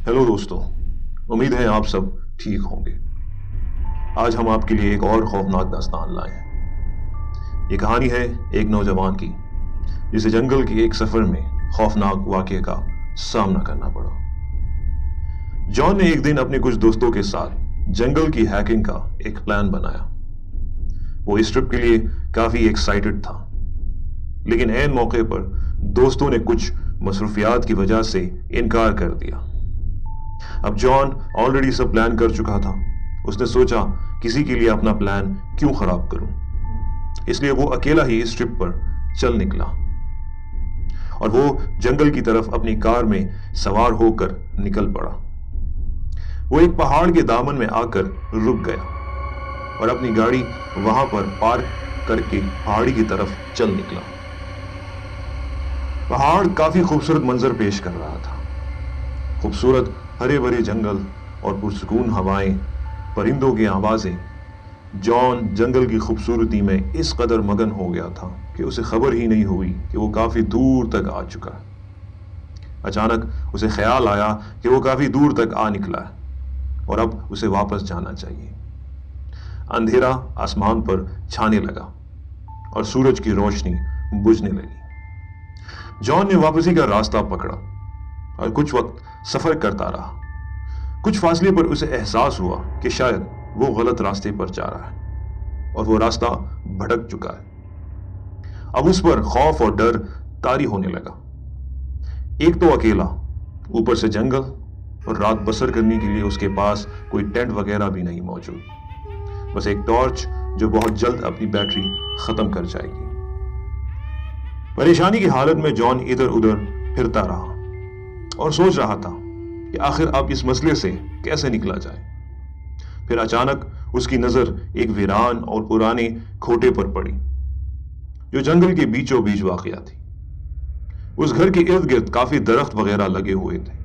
Hello दोस्तों, उम्मीद है आप सब ठीक होंगे। आज हम आपके लिए एक और खौफनाक दास्तान लाए हैं। ये कहानी है एक नौजवान की जिसे जंगल के एक सफर में खौफनाक वाकये का सामना करना पड़ा। जॉन ने एक दिन अपने कुछ दोस्तों के साथ जंगल की हैकिंग का एक प्लान बनाया। वो इस ट्रिप के लिए काफी एक्साइटेड था, लेकिन ऐन मौके पर दोस्तों ने कुछ मसरूफियात की वजह से इनकार कर दिया। अब जॉन ऑलरेडी सब प्लान कर चुका था। उसने सोचा किसी के लिए अपना प्लान क्यों खराब करूं, इसलिए वो अकेला ही इस ट्रिप पर चल निकला और वो जंगल की तरफ अपनी कार में सवार होकर निकल पड़ा। वो एक पहाड़ के दामन में आकर रुक गया और अपनी गाड़ी वहां पर पार्क करके पहाड़ी की तरफ चल निकला। पहाड़ काफी खूबसूरत मंजर पेश कर रहा था। खूबसूरत हरे भरे जंगल और पुरसुकून हवाएं, परिंदों की आवाजें। जॉन जंगल की खूबसूरती में इस कदर मगन हो गया था कि उसे खबर ही नहीं हुई कि वो काफी दूर तक आ चुका है। अचानक उसे ख्याल आया कि वो काफी दूर तक आ निकला है और अब उसे वापस जाना चाहिए। अंधेरा आसमान पर छाने लगा और सूरज की रोशनी बुझने लगी। जॉन ने वापसी का रास्ता पकड़ा और कुछ वक्त सफर करता रहा। कुछ फासले पर उसे एहसास हुआ कि शायद वो गलत रास्ते पर जा रहा है और वो रास्ता भटक चुका है। अब उस पर खौफ और डर तारी होने लगा। एक तो अकेला, ऊपर से जंगल, और रात बसर करने के लिए उसके पास कोई टेंट वगैरह भी नहीं मौजूद, बस एक टॉर्च जो बहुत जल्द अपनी बैटरी खत्म कर जाएगी। परेशानी की हालत में जॉन इधर उधर फिरता रहा और सोच रहा था कि आखिर अब इस मसले से कैसे निकला जाए। फिर अचानक उसकी नजर एक वीरान और पुराने खोटे पर पड़ी जो जंगल के बीचों बीच वाक़या थी। उस घर के इर्द गिर्द काफी दरख्त वगैरह लगे हुए थे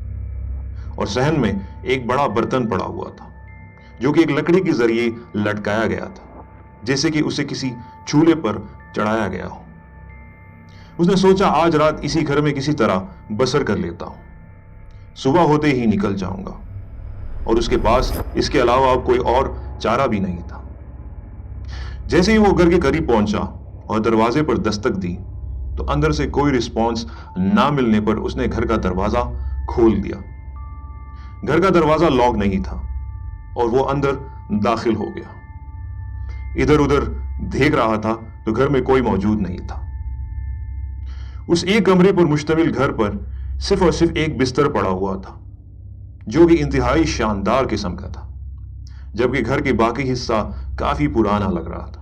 और सहन में एक बड़ा बर्तन पड़ा हुआ था जो कि एक लकड़ी के जरिए लटकाया गया था, जैसे कि उसे किसी चूल्हे पर चढ़ाया गया हो। उसने सोचा आज रात इसी घर में किसी तरह बसर कर लेता हूं, सुबह होते ही निकल जाऊंगा। और उसके पास इसके अलावा अब कोई और चारा भी नहीं था। जैसे ही वो घर के करीब पहुंचा और दरवाजे पर दस्तक दी तो अंदर से कोई रिस्पॉन्स ना मिलने पर उसने घर का दरवाजा खोल दिया। घर का दरवाजा लॉक नहीं था और वो अंदर दाखिल हो गया। इधर उधर देख रहा था तो घर में कोई मौजूद नहीं था। उस एक कमरे पर मुश्तमिल घर पर सिर्फ और सिर्फ एक बिस्तर पड़ा हुआ था जो कि इंतहाई शानदार किस्म का था, जबकि घर के बाकी हिस्सा काफी पुराना लग रहा था।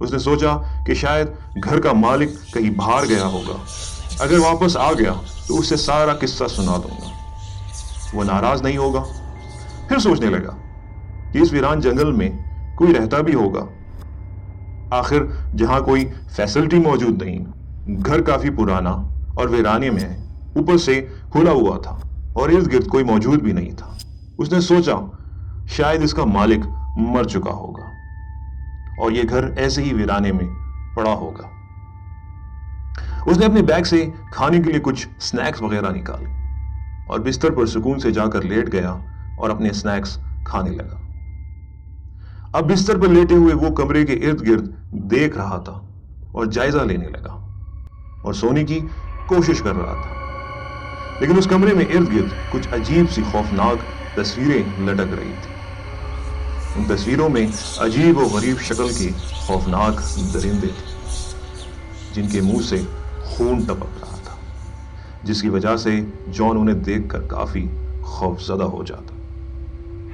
उसने सोचा कि शायद घर का मालिक कहीं बाहर गया होगा। अगर वापस आ गया तो उससे सारा किस्सा सुना दूंगा, वो नाराज नहीं होगा। फिर सोचने लगा कि इस वीरान जंगल में कोई रहता भी होगा। आखिर जहां कोई फैसिलिटी मौजूद नहीं, घर काफी पुराना और वीराने में है, ऊपर से खुला हुआ था और इर्द गिर्द कोई मौजूद भी नहीं था। उसने सोचा शायद इसका मालिक मर चुका होगा और यह घर ऐसे ही वीराने में पड़ा होगा। उसने अपने बैग से खाने के लिए कुछ स्नैक्स वगैरह निकाले और बिस्तर पर सुकून से जाकर लेट गया और अपने स्नैक्स खाने लगा। अब बिस्तर पर लेटे हुए वो कमरे के इर्द गिर्द देख रहा था और जायजा लेने लगा और सोने की कोशिश कर रहा था, लेकिन उस कमरे में इर्द गिर्द कुछ अजीब सी खौफनाक तस्वीरें लटक रही थी। उन तस्वीरों में अजीब और गरीब शक्ल के खौफनाक दरिंदे थे जिनके मुंह से खून टपक रहा था, जिसकी वजह से जॉन उन्हें देखकर काफी खौफजदा हो जाता।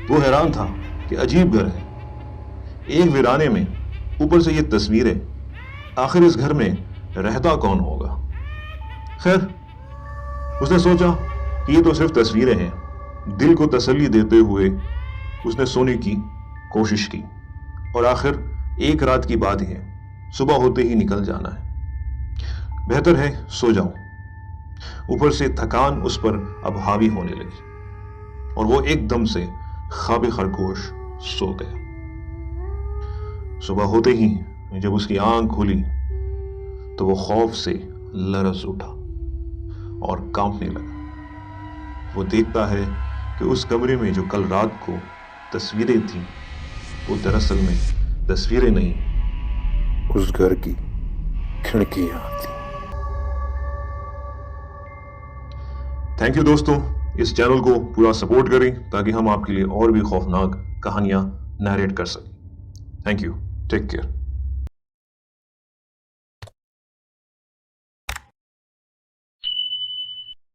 वो हैरान था कि अजीब घर है, एक वीराने में, ऊपर से ये तस्वीरें। आखिर इस घर में रहता कौन होगा? खैर, उसने सोचा कि ये तो सिर्फ तस्वीरें हैं। दिल को तसल्ली देते हुए उसने सोने की कोशिश की और आखिर एक रात की बात है, सुबह होते ही निकल जाना है। बेहतर है सो जाऊं। ऊपर से थकान उस पर अब हावी होने लगी और वो एकदम से ख्वाब खरगोश सो गया। सुबह होते ही जब उसकी आंख खुली तो वो खौफ से लरज उठा और कांपने लगा। وہ دیکھتا ہے کہ اس کمرے میں جو کل رات کو تصویریں تھیں وہ دراصل میں تصویریں نہیں، اس گھر کی کھڑکیاں تھیں۔ تھینک یو دوستوں، اس چینل کو پورا سپورٹ کریں تاکہ ہم آپ کے لیے اور بھی خوفناک کہانیاں نیریٹ کر سکیں۔ Thank you, take care.